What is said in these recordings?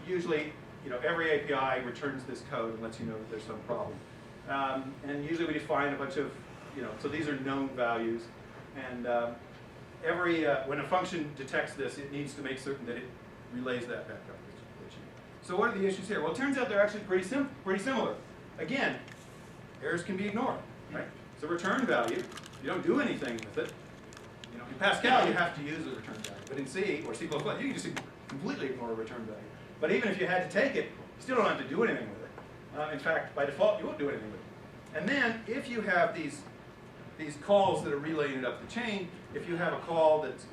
usually, every API returns this code and lets you know that there's some problem. And usually we define a bunch of, so these are known values. And when a function detects this, it needs to make certain that it relays that back up. So what are the issues here? Well, it turns out they're actually pretty similar. Again, errors can be ignored, right? It's a return value. You don't do anything with it. In Pascal, you have to use a return value. But in C or C++, you can just completely ignore a return value. But even if you had to take it, you still don't have to do anything with it. In fact, by default, you won't do anything with it. And then, if you have these calls that are relaying it up the chain, if you have a call that's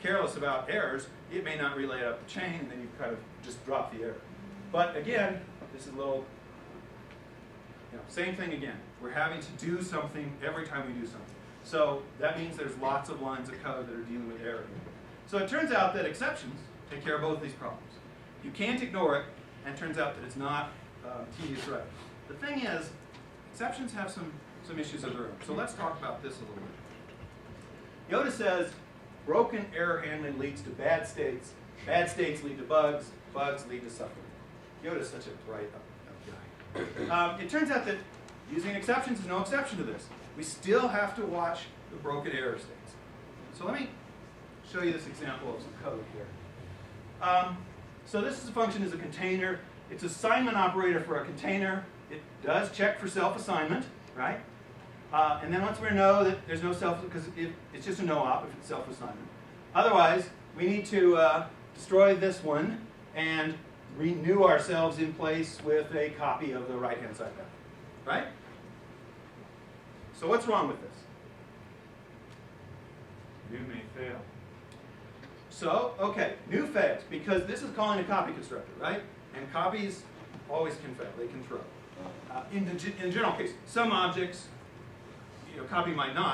careless about errors, it may not relay it up the chain, and then you kind of just drop the error. But again, this is a little, same thing again. We're having to do something every time we do something. So that means there's lots of lines of code that are dealing with error. So it turns out that exceptions take care of both these problems. You can't ignore it, and it turns out that it's not tedious writing. The thing is, exceptions have some issues of their own. So let's talk about this a little bit. Yoda says, broken error handling leads to bad states. Bad states lead to bugs. Bugs lead to suffering. Yoda's such a bright guy. It turns out that using exceptions is no exception to this. We still have to watch the broken error states. So let me show you this example of some code here. So this is a function is a container. It's an assignment operator for a container. It does check for self-assignment, right? And then once we know that there's no because it's just a no-op if it's self-assignment. Otherwise, we need to destroy this one and renew ourselves in place with a copy of the right-hand side value, right? So what's wrong with this? New may fail. So, okay, new fails, because this is calling a copy constructor, right? And copies always can fail, they can throw. In the general case, some objects, copy might not.